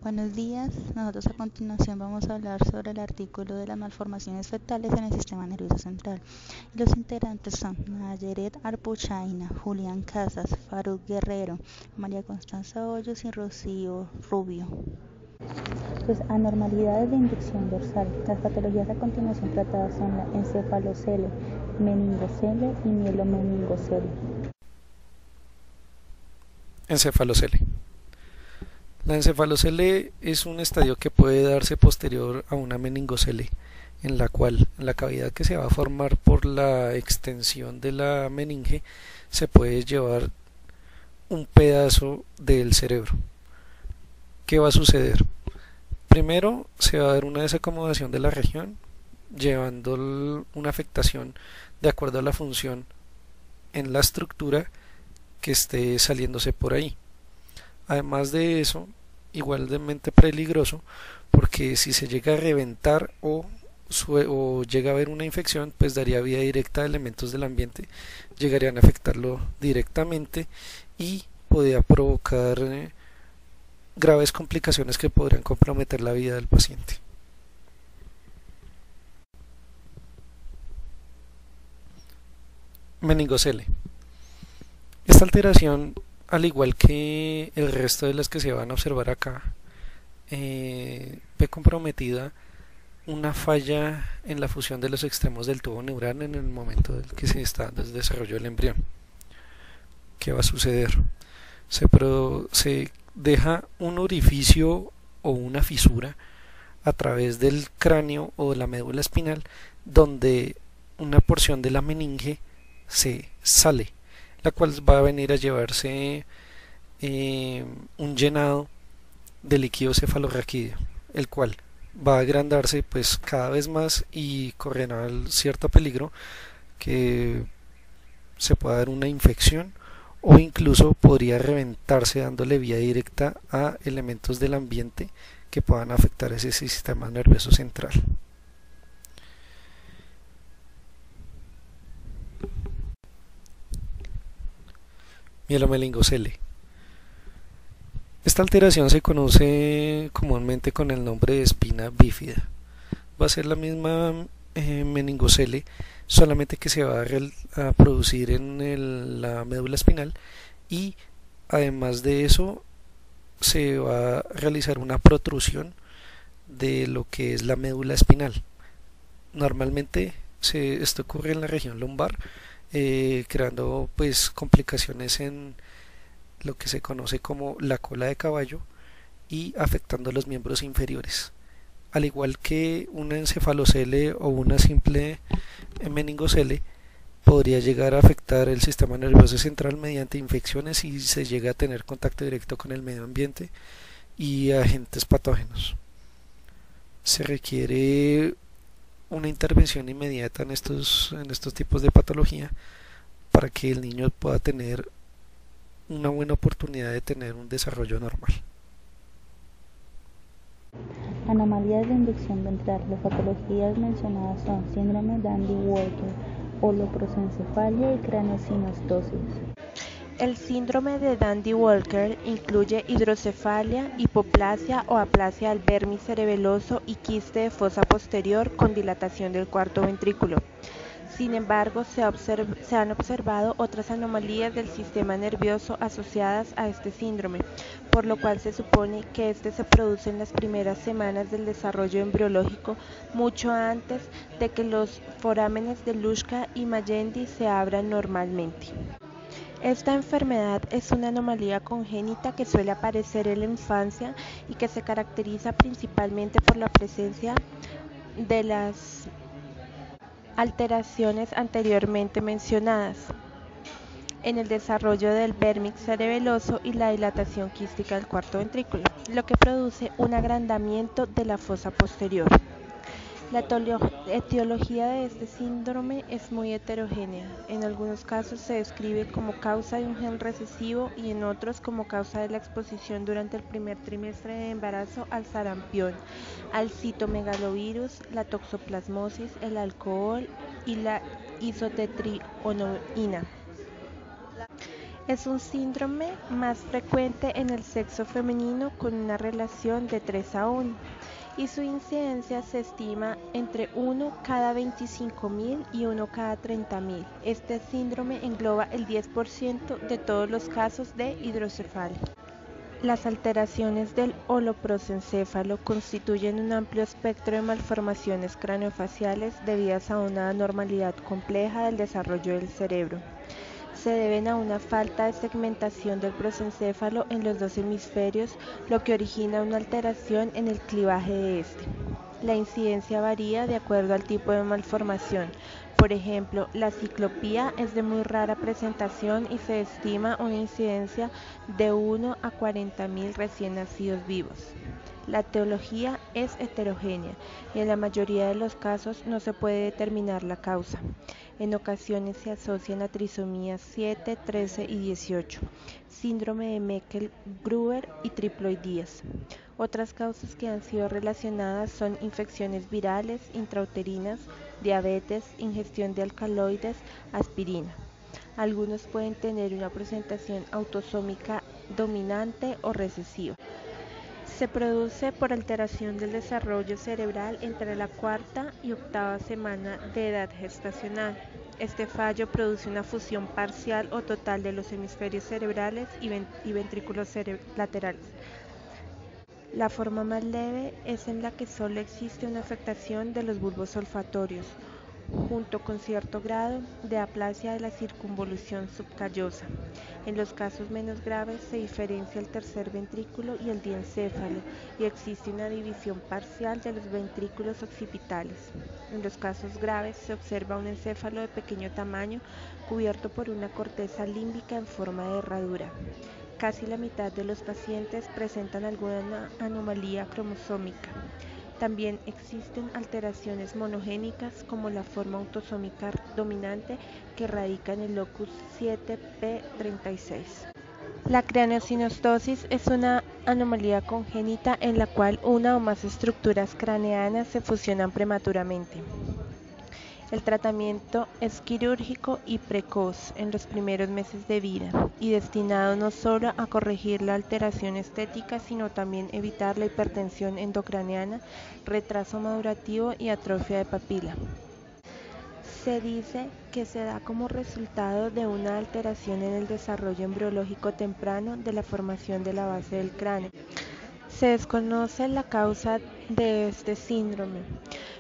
Buenos días, nosotros a continuación vamos a hablar sobre el artículo de las malformaciones fetales en el sistema nervioso central. Los integrantes son Nayeret Arpuchaina, Julián Casas, Faruk Guerrero, María Constanza Hoyos y Rocío Rubio. Pues anormalidades de inducción dorsal. Las patologías a continuación tratadas son la encefalocele, meningocele y mielomeningocele. Encefalocele. La encefalocele es un estadio que puede darse posterior a una meningocele, en la cual la cavidad que se va a formar por la extensión de la meninge se puede llevar un pedazo del cerebro. ¿Qué va a suceder? Primero se va a dar una desacomodación de la región, llevando una afectación de acuerdo a la función en la estructura que esté saliéndose por ahí. Además de eso, igualmente peligroso, porque si se llega a reventar o llega a haber una infección, pues daría vía directa a elementos del ambiente, llegarían a afectarlo directamente y podría provocar graves complicaciones que podrían comprometer la vida del paciente. Meningocele. Esta alteración, al igual que el resto de las que se van a observar acá, ve comprometida una falla en la fusión de los extremos del tubo neural en el momento en que se está dando el desarrollo del embrión. ¿Qué va a suceder? Se deja un orificio o una fisura a través del cráneo o de la médula espinal, donde una porción de la meninge se sale, la cual va a venir a llevarse un llenado de líquido cefalorraquídeo, el cual va a agrandarse pues cada vez más y correrá cierto peligro que se pueda dar una infección o incluso podría reventarse dándole vía directa a elementos del ambiente que puedan afectar ese sistema nervioso central. Mielomeningocele. Esta alteración se conoce comúnmente con el nombre de espina bífida. Va a ser la misma meningocele, solamente que se va a producir en la médula espinal y además de eso se va a realizar una protrusión de lo que es la médula espinal. Normalmente esto ocurre en la región lumbar, creando pues complicaciones en lo que se conoce como la cola de caballo y afectando los miembros inferiores. Al igual que una encefalocele o una simple meningocele, podría llegar a afectar el sistema nervioso central mediante infecciones si se llega a tener contacto directo con el medio ambiente y agentes patógenos. Se requiere una intervención inmediata en estos tipos de patología para que el niño pueda tener una buena oportunidad de tener un desarrollo normal. Anomalías de inducción ventral. Las patologías mencionadas son síndrome Dandy-Walker, holoprosencefalia y craneosinostosis. El síndrome de Dandy-Walker incluye hidrocefalia, hipoplasia o aplasia del vermis cerebeloso y quiste de fosa posterior con dilatación del cuarto ventrículo. Sin embargo, se han observado otras anomalías del sistema nervioso asociadas a este síndrome, por lo cual se supone que este se produce en las primeras semanas del desarrollo embriológico, mucho antes de que los forámenes de Luschka y Magendie se abran normalmente. Esta enfermedad es una anomalía congénita que suele aparecer en la infancia y que se caracteriza principalmente por la presencia de las alteraciones anteriormente mencionadas en el desarrollo del vermis cerebeloso y la dilatación quística del cuarto ventrículo, lo que produce un agrandamiento de la fosa posterior. La etiología de este síndrome es muy heterogénea. En algunos casos se describe como causa de un gen recesivo y en otros como causa de la exposición durante el primer trimestre de embarazo al sarampión, al citomegalovirus, la toxoplasmosis, el alcohol y la isotetrionina. Es un síndrome más frecuente en el sexo femenino con una relación de 3 a 1 y su incidencia se estima entre 1 cada 25.000 y 1 cada 30.000. Este síndrome engloba el 10% de todos los casos de hidrocefalia. Las alteraciones del holoprosencéfalo constituyen un amplio espectro de malformaciones craneofaciales debidas a una anormalidad compleja del desarrollo del cerebro. Se deben a una falta de segmentación del prosencéfalo en los dos hemisferios, lo que origina una alteración en el clivaje de este. La incidencia varía de acuerdo al tipo de malformación. Por ejemplo, la ciclopía es de muy rara presentación y se estima una incidencia de 1 a 40.000 recién nacidos vivos. La etiología es heterogénea y en la mayoría de los casos no se puede determinar la causa. En ocasiones se asocian a trisomías 7, 13 y 18, síndrome de Meckel-Gruber y triploidías. Otras causas que han sido relacionadas son infecciones virales, intrauterinas, diabetes, ingestión de alcaloides, aspirina. Algunos pueden tener una presentación autosómica dominante o recesiva. Se produce por alteración del desarrollo cerebral entre la cuarta y octava semana de edad gestacional. Este fallo produce una fusión parcial o total de los hemisferios cerebrales y ventrículos laterales. La forma más leve es en la que solo existe una afectación de los bulbos olfatorios, junto con cierto grado de aplasia de la circunvolución subcallosa. En los casos menos graves se diferencia el tercer ventrículo y el diencéfalo y existe una división parcial de los ventrículos occipitales. En los casos graves se observa un encéfalo de pequeño tamaño cubierto por una corteza límbica en forma de herradura. Casi la mitad de los pacientes presentan alguna anomalía cromosómica. También existen alteraciones monogénicas como la forma autosómica dominante que radica en el locus 7p36. La craneosinostosis es una anomalía congénita en la cual una o más estructuras craneanas se fusionan prematuramente. El tratamiento es quirúrgico y precoz en los primeros meses de vida y destinado no solo a corregir la alteración estética, sino también evitar la hipertensión endocraneana, retraso madurativo y atrofia de papila. Se dice que se da como resultado de una alteración en el desarrollo embriológico temprano de la formación de la base del cráneo. Se desconoce la causa de este síndrome.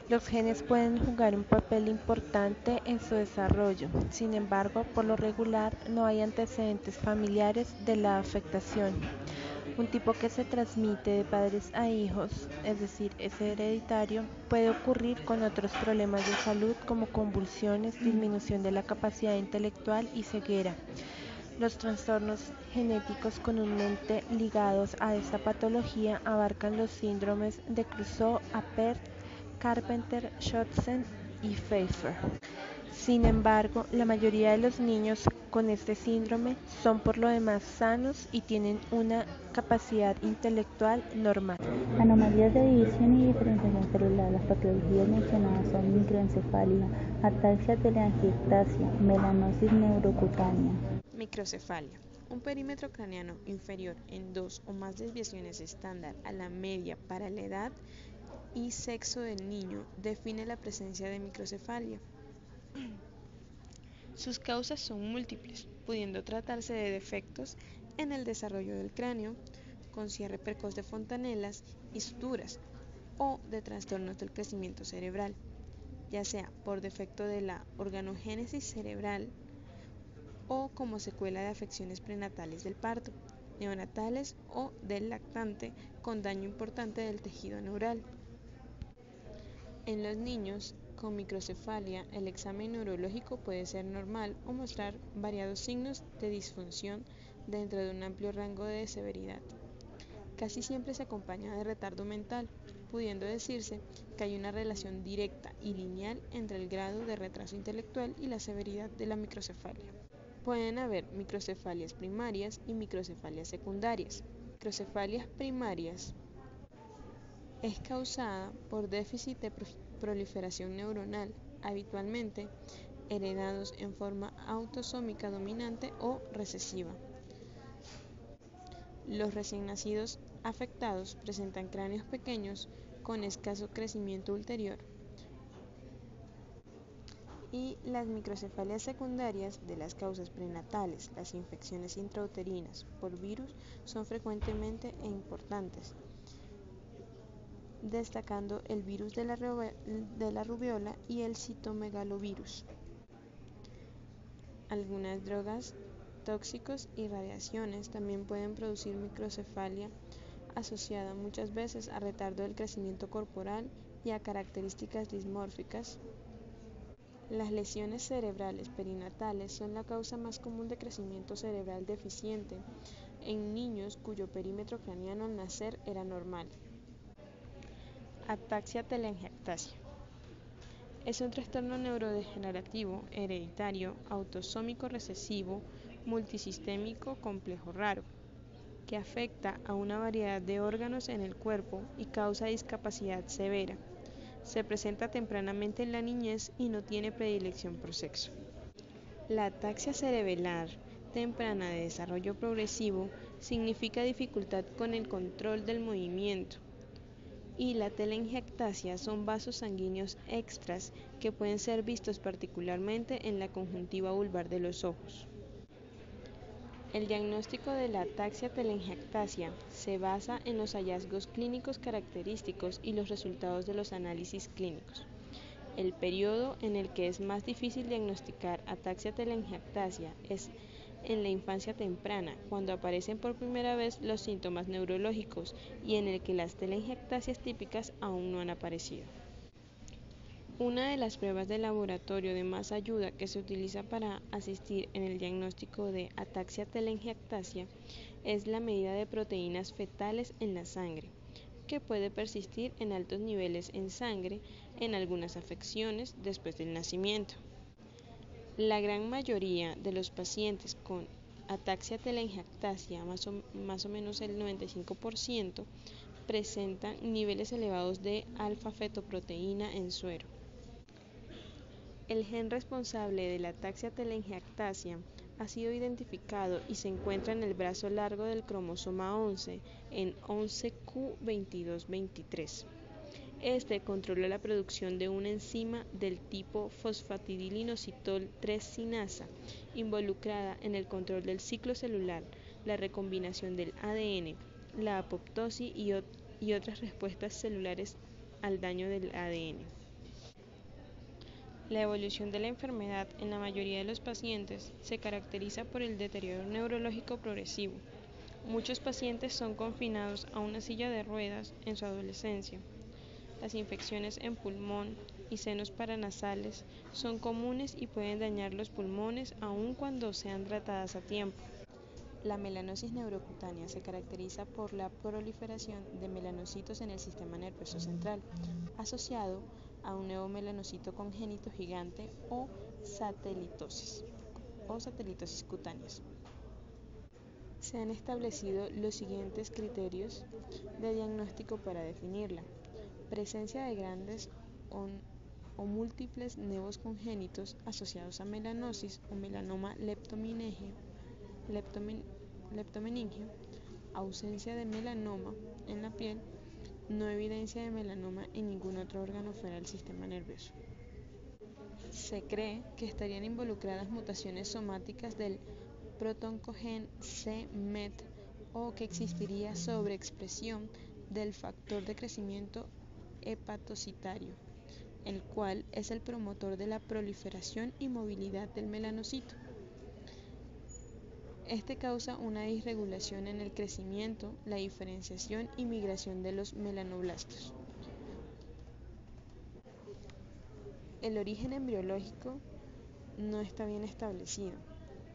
Los genes pueden jugar un papel importante en su desarrollo, sin embargo, por lo regular no hay antecedentes familiares de la afectación. Un tipo que se transmite de padres a hijos, es decir, es hereditario, puede ocurrir con otros problemas de salud como convulsiones, disminución de la capacidad intelectual y ceguera. Los trastornos genéticos comúnmente ligados a esta patología abarcan los síndromes de Crusoe-Apert, Carpenter, Schotzen y Pfeiffer. Sin embargo, la mayoría de los niños con este síndrome son por lo demás sanos y tienen una capacidad intelectual normal. Anomalías de división y diferenciación celular. Las patologías mencionadas son microencefalia, ataxia telangiectasia, melanosis neurocutánea. Microcefalia. Un perímetro craneano inferior en 2 o más desviaciones estándar a la media para la edad y sexo del niño define la presencia de microcefalia. Sus causas son múltiples, pudiendo tratarse de defectos en el desarrollo del cráneo, con cierre precoz de fontanelas y suturas, o de trastornos del crecimiento cerebral, ya sea por defecto de la organogénesis cerebral o como secuela de afecciones prenatales del parto, neonatales o del lactante con daño importante del tejido neural. En los niños con microcefalia, el examen neurológico puede ser normal o mostrar variados signos de disfunción dentro de un amplio rango de severidad. Casi siempre se acompaña de retardo mental, pudiendo decirse que hay una relación directa y lineal entre el grado de retraso intelectual y la severidad de la microcefalia. Pueden haber microcefalias primarias y microcefalias secundarias. Microcefalias primarias es causada por déficit de proliferación neuronal. Habitualmente, heredados en forma autosómica dominante o recesiva. Los recién nacidos afectados presentan cráneos pequeños con escaso crecimiento ulterior, y las microcefalias secundarias de las causas prenatales, las infecciones intrauterinas por virus, son frecuentemente e importantes, destacando el virus de la rubiola y el citomegalovirus. Algunas drogas, tóxicos y radiaciones también pueden producir microcefalia, asociada muchas veces a retardo del crecimiento corporal y a características dismórficas. Las lesiones cerebrales perinatales son la causa más común de crecimiento cerebral deficiente en niños cuyo perímetro craneano al nacer era normal. Ataxia telangiectasia. Es un trastorno neurodegenerativo hereditario autosómico recesivo multisistémico complejo raro que afecta a una variedad de órganos en el cuerpo y causa discapacidad severa. Se presenta tempranamente en la niñez y no tiene predilección por sexo. La ataxia cerebelar temprana de desarrollo progresivo significa dificultad con el control del movimiento, y la telangiectasia son vasos sanguíneos extras que pueden ser vistos particularmente en la conjuntiva vulvar de los ojos. El diagnóstico de la ataxia telangiectasia se basa en los hallazgos clínicos característicos y los resultados de los análisis clínicos. El periodo en el que es más difícil diagnosticar ataxia telangiectasia es en la infancia temprana, cuando aparecen por primera vez los síntomas neurológicos y en el que las telangiectasias típicas aún no han aparecido. Una de las pruebas de laboratorio de más ayuda que se utiliza para asistir en el diagnóstico de ataxia telangiectasia es la medida de proteínas fetales en la sangre, que puede persistir en altos niveles en sangre en algunas afecciones después del nacimiento. La gran mayoría de los pacientes con ataxia telangiectasia, más o menos el 95%, presentan niveles elevados de alfa-fetoproteína en suero. El gen responsable de la ataxia telangiectasia ha sido identificado y se encuentra en el brazo largo del cromosoma 11 en 11q2223. Este controla la producción de una enzima del tipo fosfatidilinositol 3 sinasa, involucrada en el control del ciclo celular, la recombinación del ADN, la apoptosis y otras respuestas celulares al daño del ADN. La evolución de la enfermedad en la mayoría de los pacientes se caracteriza por el deterioro neurológico progresivo. Muchos pacientes son confinados a una silla de ruedas en su adolescencia. Las infecciones en pulmón y senos paranasales son comunes y pueden dañar los pulmones aun cuando sean tratadas a tiempo. La melanosis neurocutánea se caracteriza por la proliferación de melanocitos en el sistema nervioso central, asociado a un nuevo melanocito congénito gigante o satelitosis cutáneas. Se han establecido los siguientes criterios de diagnóstico para definirla: presencia de grandes o múltiples nevos congénitos asociados a melanosis o melanoma leptomeningio, ausencia de melanoma en la piel, no evidencia de melanoma en ningún otro órgano fuera del sistema nervioso. Se cree que estarían involucradas mutaciones somáticas del protoncogen c-MET o que existiría sobreexpresión del factor de crecimiento hepatocitario, el cual es el promotor de la proliferación y movilidad del melanocito. Este causa una disregulación en el crecimiento, la diferenciación y migración de los melanoblastos. El origen embriológico no está bien establecido.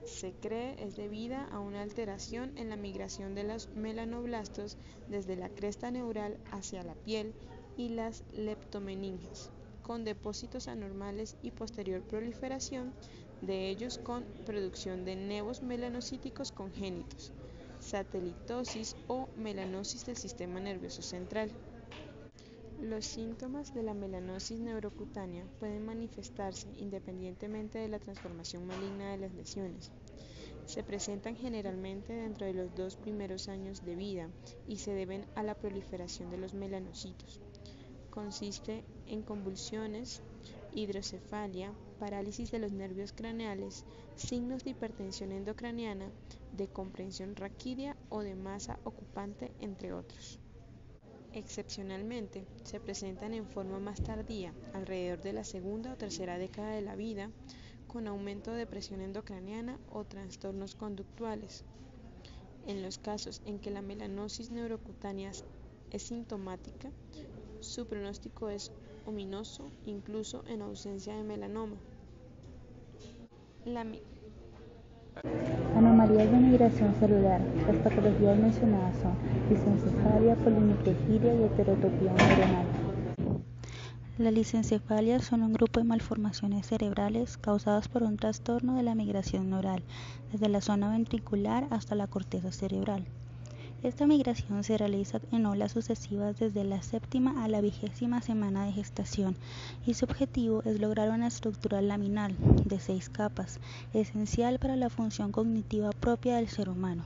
Se cree es debida a una alteración en la migración de los melanoblastos desde la cresta neural hacia la piel y las leptomeninges, con depósitos anormales y posterior proliferación de ellos con producción de nevos melanocíticos congénitos, satelitosis o melanosis del sistema nervioso central. Los síntomas de la melanosis neurocutánea pueden manifestarse independientemente de la transformación maligna de las lesiones. Se presentan generalmente dentro de los 2 primeros años de vida y se deben a la proliferación de los melanocitos. Consiste en convulsiones, hidrocefalia, parálisis de los nervios craneales, signos de hipertensión endocraniana, de comprensión raquídea o de masa ocupante, entre otros. Excepcionalmente, se presentan en forma más tardía, alrededor de la segunda o tercera década de la vida, con aumento de presión endocraniana o trastornos conductuales. En los casos en que la melanosis neurocutánea es sintomática, su pronóstico es ominoso, incluso en ausencia de melanoma. Anomalías de migración celular. Las patologías mencionadas son lisencefalia, polimicrogiria y heterotopía neuronal. Las lisencefalias son un grupo de malformaciones cerebrales causadas por un trastorno de la migración neural, desde la zona ventricular hasta la corteza cerebral. Esta migración se realiza en olas sucesivas desde la 7ª a la 20ª semana de gestación y su objetivo es lograr una estructura laminal de 6 capas, esencial para la función cognitiva propia del ser humano.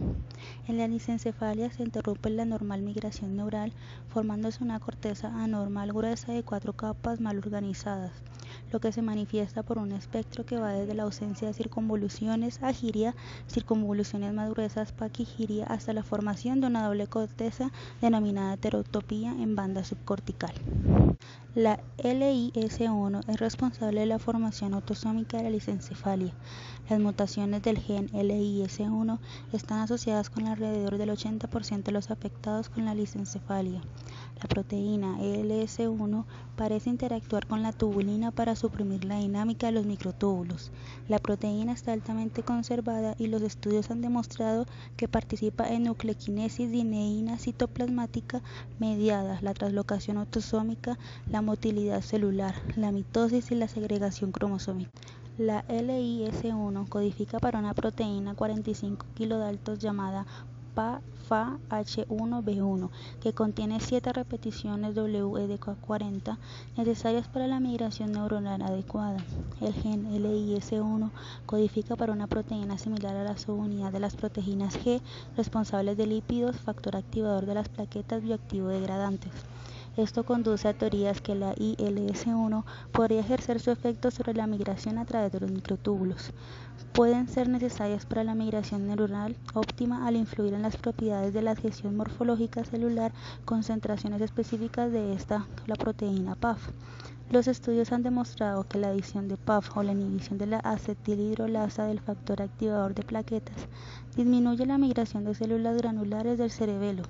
En la lisencefalia se interrumpe la normal migración neural, formándose una corteza anormal gruesa de 4 capas mal organizadas, lo que se manifiesta por un espectro que va desde la ausencia de circunvoluciones a giria, circunvoluciones más gruesas, paquigiria, hasta la formación de una doble corteza denominada heterotopía en banda subcortical. La LIS1 es responsable de la formación autosómica de la lisencefalia. Las mutaciones del gen LIS1 están asociadas con alrededor del 80% de los afectados con la lisencefalia. La proteína LS1 parece interactuar con la tubulina para suprimir la dinámica de los microtúbulos. La proteína está altamente conservada y los estudios han demostrado que participa en nucleoquinesis dineína citoplasmática mediada, la translocación autosómica, la motilidad celular, la mitosis y la segregación cromosómica. La LIS1 codifica para una proteína 45 kilodaltos llamada PAFA-H1B1, que contiene 7 repeticiones WED40 necesarias para la migración neuronal adecuada. El gen LIS1 codifica para una proteína similar a la subunidad de las proteínas G, responsables de lípidos, factor activador de las plaquetas bioactivo degradantes. Esto conduce a teorías que la ILS1 podría ejercer su efecto sobre la migración a través de los microtúbulos. Pueden ser necesarias para la migración neuronal óptima al influir en las propiedades de la adhesión morfológica celular, concentraciones específicas de la proteína PAF. Los estudios han demostrado que la adición de PAF o la inhibición de la acetilhidrolasa del factor activador de plaquetas disminuye la migración de células granulares del cerebelo.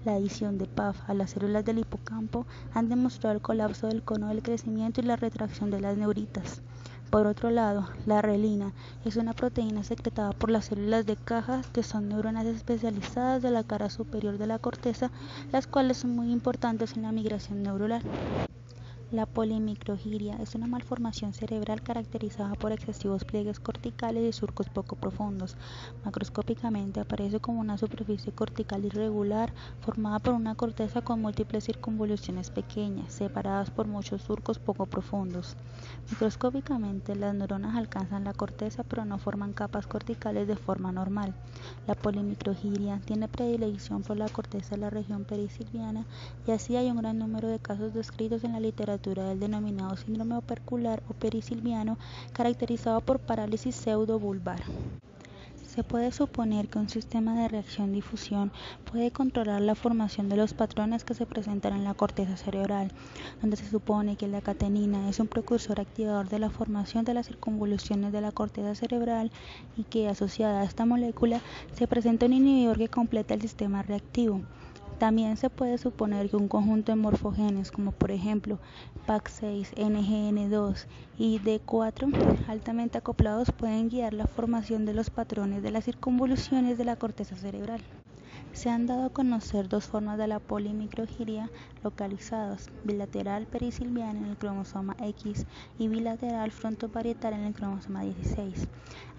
La adición de PAF a las células del hipocampo han demostrado el colapso del cono del crecimiento y la retracción de las neuritas. Por otro lado, la relina es una proteína secretada por las células de caja, que son neuronas especializadas de la cara superior de la corteza, las cuales son muy importantes en la migración neuronal. La polimicrogiria es una malformación cerebral caracterizada por excesivos pliegues corticales y surcos poco profundos. Macroscópicamente aparece como una superficie cortical irregular formada por una corteza con múltiples circunvoluciones pequeñas, separadas por muchos surcos poco profundos. Microscópicamente, las neuronas alcanzan la corteza pero no forman capas corticales de forma normal. La polimicrogiria tiene predilección por la corteza de la región perisilviana y así hay un gran número de casos descritos en la literatura del denominado síndrome opercular o perisilviano, caracterizado por parálisis pseudobulbar. Se puede suponer que un sistema de reacción-difusión puede controlar la formación de los patrones que se presentan en la corteza cerebral, donde se supone que la catenina es un precursor activador de la formación de las circunvoluciones de la corteza cerebral y que, asociada a esta molécula, se presenta un inhibidor que completa el sistema reactivo. También se puede suponer que un conjunto de morfogenes, como por ejemplo PAC6, NGN2 y D4, altamente acoplados, pueden guiar la formación de los patrones de las circunvoluciones de la corteza cerebral. Se han dado a conocer dos formas de la polimicrogiria localizadas: bilateral perisilviana en el cromosoma X y bilateral frontoparietal en el cromosoma 16.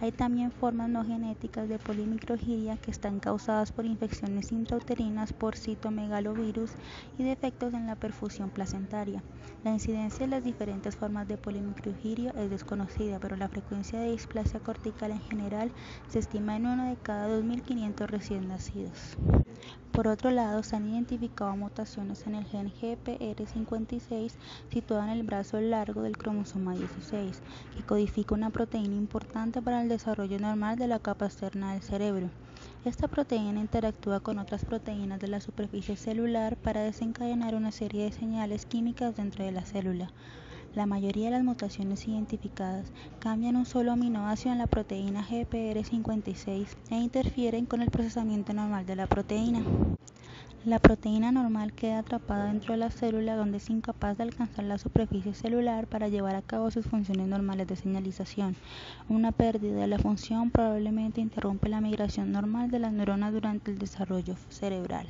Hay también formas no genéticas de polimicrogiria que están causadas por infecciones intrauterinas por citomegalovirus y defectos en la perfusión placentaria. La incidencia de las diferentes formas de polimicrogiria es desconocida, pero la frecuencia de displasia cortical en general se estima en 1 de cada 2.500 recién nacidos. Por otro lado, se han identificado mutaciones en el gen GPR56 situado en el brazo largo del cromosoma 16, que codifica una proteína importante para el desarrollo normal de la capa externa del cerebro. Esta proteína interactúa con otras proteínas de la superficie celular para desencadenar una serie de señales químicas dentro de la célula. La mayoría de las mutaciones identificadas cambian un solo aminoácido en la proteína GPR56 e interfieren con el procesamiento normal de la proteína. La proteína normal queda atrapada dentro de la célula, donde es incapaz de alcanzar la superficie celular para llevar a cabo sus funciones normales de señalización. Una pérdida de la función probablemente interrumpe la migración normal de las neuronas durante el desarrollo cerebral.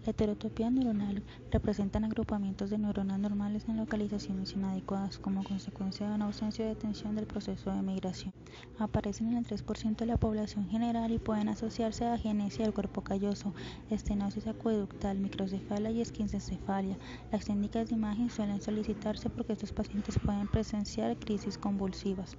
La heterotopía neuronal representan agrupamientos de neuronas normales en localizaciones inadecuadas como consecuencia de una ausencia de atención del proceso de migración. Aparecen en el 3% de la población general y pueden asociarse a agenesia del cuerpo calloso, estenosis acueductal, microcefalia y esquincencefalia. Las técnicas de imagen suelen solicitarse porque estos pacientes pueden presenciar crisis convulsivas.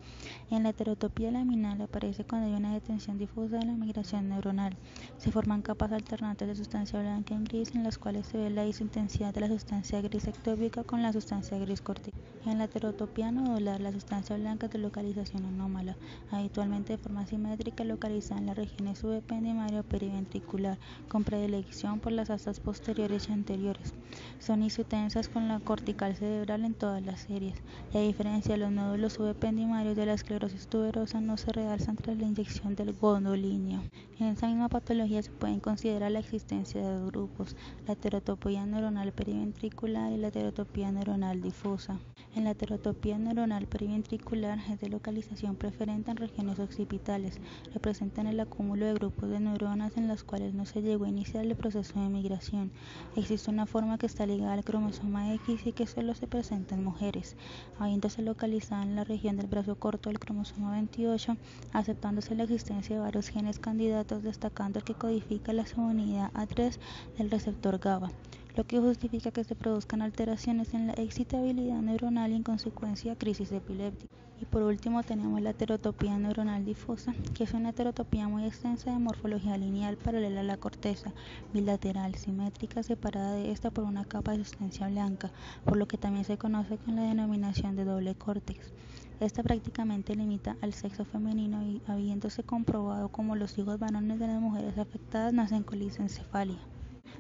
En la heterotopía laminal aparece cuando hay una detención difusa de la migración neuronal. Se forman capas alternantes de sustancia blanca en gris en las cuales se ve la disintensidad de la sustancia gris ectópica con la sustancia gris cortical. En la heterotopía nodular, la sustancia blanca es de localización anómala, habitualmente de forma simétrica localizada en las regiones subependimario o periventricular, con predilección por las astas posteriores y anteriores. Son isotensas con la cortical cerebral en todas las series, y a diferencia de los nódulos subependimarios de la esclerosis tuberosa, no se realzan tras la inyección del gondolinio. En esta misma patología se pueden considerar la existencia de dos grupos: la heterotopía neuronal periventricular y la heterotopía neuronal difusa. En la heterotopía neuronal periventricular es de localización preferente en regiones occipitales, representan el acúmulo de grupos de neuronas en las cuales no se llegó a iniciar el proceso de migración. Existe una forma que está ligada al cromosoma X y que solo se presenta en mujeres, habiéndose localizada en la región del brazo corto del cromosoma 28, aceptándose la existencia de varios genes candidatos, destacando el que codifica la subunidad A3 del receptor GABA, lo que justifica que se produzcan alteraciones en la excitabilidad neuronal y en consecuencia crisis epiléptica. Y por último tenemos la heterotopía neuronal difusa, que es una heterotopía muy extensa de morfología lineal paralela a la corteza, bilateral, simétrica, separada de esta por una capa de sustancia blanca, por lo que también se conoce con la denominación de doble córtex. Esta prácticamente limita al sexo femenino y habiéndose comprobado como los hijos varones de las mujeres afectadas nacen con lisencefalia.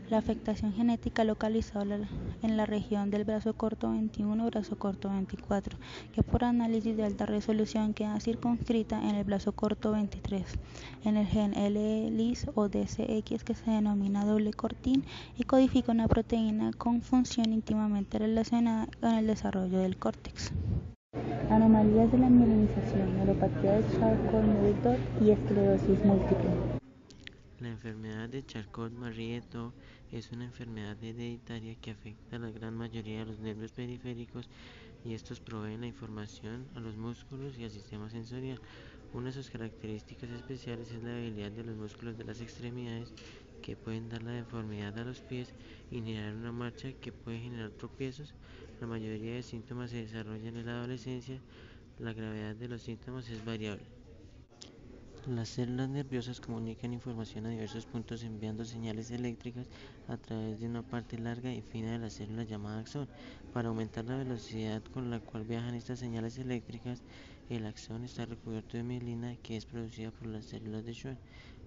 La afectación genética localizada en la región del brazo corto 21 y brazo corto 24, que por análisis de alta resolución queda circunscrita en el brazo corto 23, en el gen LLIS o DCX, que se denomina doble cortín y codifica una proteína con función íntimamente relacionada con el desarrollo del córtex. Anomalías de la mielinización, neuropatía de Charcot-Marie-Tooth y esclerosis múltiple. La enfermedad de Charcot-Marie-Tooth es una enfermedad hereditaria que afecta a la gran mayoría de los nervios periféricos y estos proveen la información a los músculos y al sistema sensorial. Una de sus características especiales es la debilidad de los músculos de las extremidades, que pueden dar la deformidad a los pies y generar una marcha que puede generar tropiezos. La mayoría de síntomas se desarrollan en la adolescencia. La gravedad de los síntomas es variable. Las células nerviosas comunican información a diversos puntos enviando señales eléctricas a través de una parte larga y fina de la célula llamada axón. Para aumentar la velocidad con la cual viajan estas señales eléctricas, el axón está recubierto de mielina, que es producida por las células de Schwann.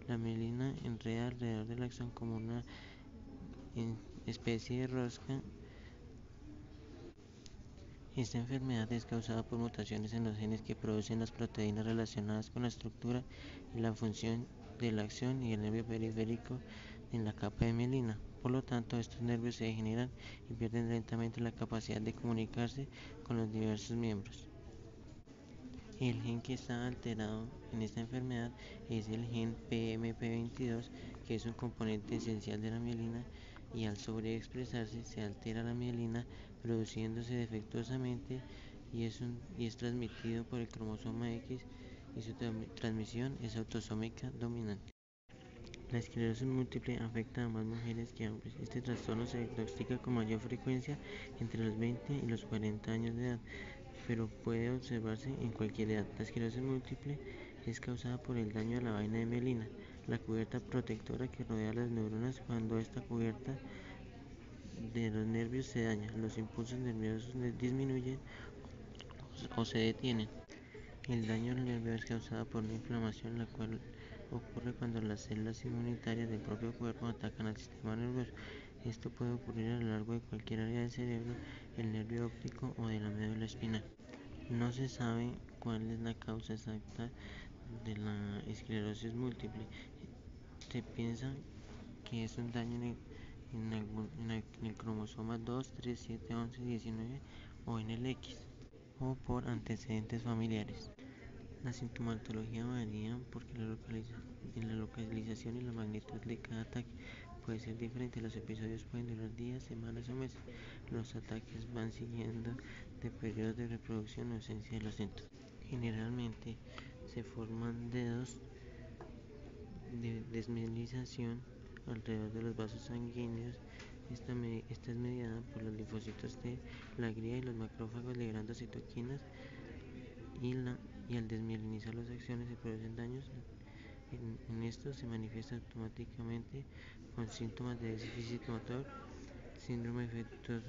La mielina enreda alrededor del axón como una especie de rosca. Esta enfermedad es causada por mutaciones en los genes que producen las proteínas relacionadas con la estructura y la función del axón y el nervio periférico en la capa de mielina. Por lo tanto, estos nervios se degeneran y pierden lentamente la capacidad de comunicarse con los diversos miembros. El gen que está alterado en esta enfermedad es el gen PMP22, que es un componente esencial de la mielina, y al sobreexpresarse se altera la mielina, produciéndose defectuosamente y es transmitido por el cromosoma X, y su transmisión es autosómica dominante. La esclerosis múltiple afecta a más mujeres que a hombres. Este trastorno se diagnostica con mayor frecuencia entre los 20 y los 40 años de edad, pero puede observarse en cualquier edad. La esclerosis múltiple es causada por el daño a la vaina de mielina, la cubierta protectora que rodea las neuronas. Cuando esta cubierta de los nervios se daña, los impulsos nerviosos disminuyen o se detienen. El daño al nervio es causado por una inflamación, la cual ocurre cuando las células inmunitarias del propio cuerpo atacan al sistema nervioso. Esto puede ocurrir a lo largo de cualquier área del cerebro, el nervio óptico o de la médula espinal. No se sabe cuál es la causa exacta de la esclerosis múltiple. Se piensa que es un daño en el cromosoma 2, 3, 7, 11, 19 o en el X, o por antecedentes familiares. La sintomatología varía porque la localización y la magnitud de cada ataque puede ser diferente. Los episodios pueden durar días, semanas o meses. Los ataques van siguiendo de periodos de reproducción o ausencia de los síntomas. Generalmente se forman dedos de desmielización alrededor de los vasos sanguíneos. Esta es mediada por los linfocitos T, la glia y los macrófagos liberando citoquinas, y al desmielinizar las acciones se producen daños. En esto se manifiesta automáticamente con síntomas de déficit motor, síndrome de efectos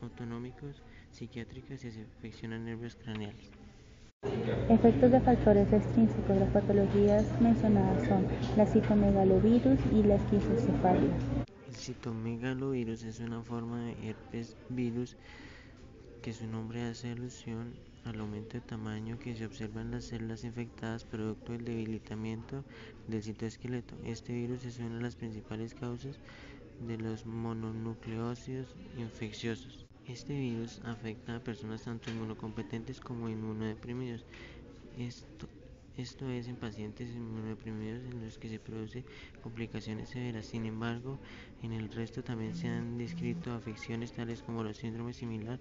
autonómicos, psiquiátricas y afección a nervios craneales. Efectos de factores extrínsecos. Las patologías mencionadas son la citomegalovirus y la esquistocefalia. El citomegalovirus es una forma de herpes virus que su nombre hace alusión al aumento de tamaño que se observa en las células infectadas producto del debilitamiento del citoesqueleto. Este virus es una de las principales causas de los mononucleócidos infecciosos. Este virus afecta a personas tanto inmunocompetentes como inmunodeprimidos. Esto es en pacientes inmunodeprimidos en los que se producen complicaciones severas. Sin embargo, en el resto también se han descrito afecciones tales como los síndromes similar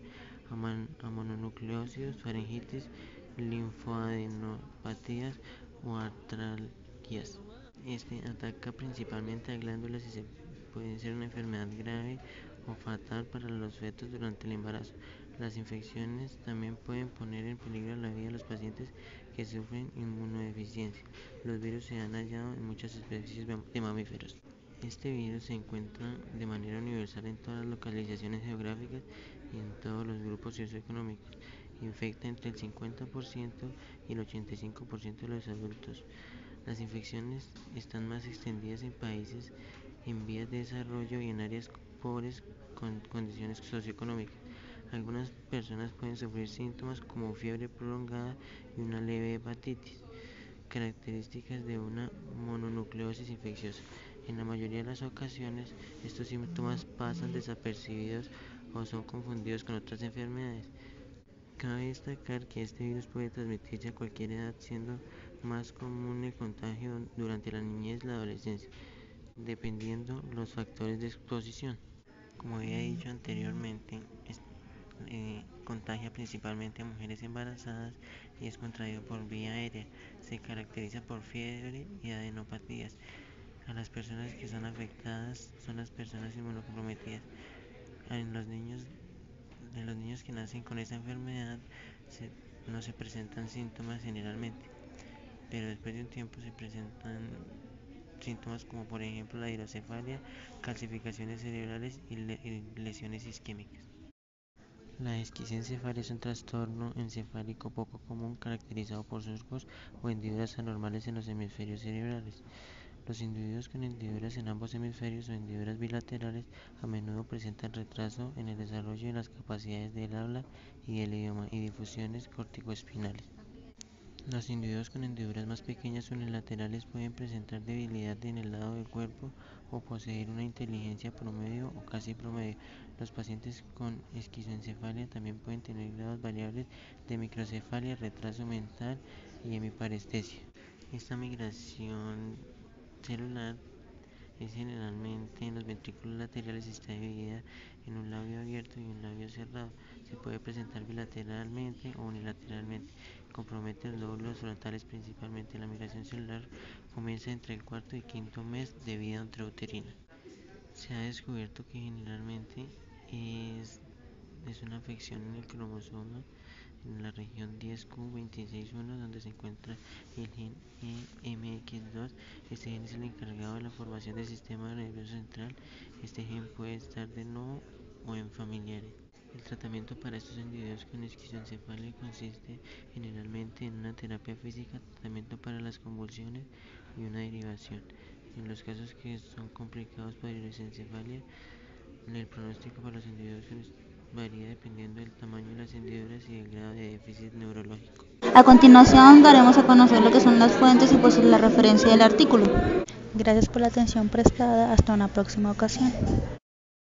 a mononucleócidos, faringitis, linfoadenopatías o artralgias. Este ataca principalmente a glándulas y puede ser una enfermedad grave o fatal para los fetos durante el embarazo. Las infecciones también pueden poner en peligro la vida de los pacientes que sufren inmunodeficiencia. Los virus se han hallado en muchas especies de mamíferos. Este virus se encuentra de manera universal en todas las localizaciones geográficas y en todos los grupos socioeconómicos. Infecta entre el 50% y el 85% de los adultos. Las infecciones están más extendidas en países en vías de desarrollo y en áreas pobres con condiciones socioeconómicas. Algunas personas pueden sufrir síntomas como fiebre prolongada y una leve hepatitis, características de una mononucleosis infecciosa. En la mayoría de las ocasiones, estos síntomas pasan desapercibidos o son confundidos con otras enfermedades. Cabe destacar que este virus puede transmitirse a cualquier edad, siendo más común el contagio durante la niñez y la adolescencia, dependiendo los factores de exposición. Como había dicho anteriormente, contagia principalmente a mujeres embarazadas y es contraído por vía aérea. Se caracteriza por fiebre y adenopatías. A las personas que son afectadas son las personas inmunocomprometidas. En los niños que nacen con esta enfermedad no se presentan síntomas generalmente, pero después de un tiempo se presentan síntomas como por ejemplo la hidrocefalia, calcificaciones cerebrales y lesiones isquémicas. La esquistocefalia es un trastorno encefálico poco común caracterizado por surcos o hendiduras anormales en los hemisferios cerebrales. Los individuos con hendiduras en ambos hemisferios o hendiduras bilaterales a menudo presentan retraso en el desarrollo de las capacidades del habla y del idioma y difusiones corticoespinales. Los individuos con hendiduras más pequeñas unilaterales pueden presentar debilidad en el lado del cuerpo o poseer una inteligencia promedio o casi promedio. Los pacientes con esquizoencefalia también pueden tener grados variables de microcefalia, retraso mental y hemiparestesia. Esta migración celular es generalmente en los ventrículos laterales, está dividida en un labio abierto y un labio cerrado. Se puede presentar bilateralmente o unilateralmente. Compromete los lóbulos frontales principalmente. La migración celular comienza entre el cuarto y quinto mes de vida intrauterina. Se ha descubierto que generalmente es una afección en el cromosoma en la región 10q26.1 donde se encuentra el gen MX2. Este gen es el encargado de la formación del sistema nervioso central. Este gen puede estar de no o en familiares. El tratamiento para estos individuos con esquizoencefalia consiste generalmente en una terapia física, tratamiento para las convulsiones y una derivación. En los casos que son complicados por hidrocefalia, el pronóstico para los individuos varía dependiendo del tamaño de las hendiduras y del grado de déficit neurológico. A continuación daremos a conocer lo que son las fuentes y pues la referencia del artículo. Gracias por la atención prestada. Hasta una próxima ocasión.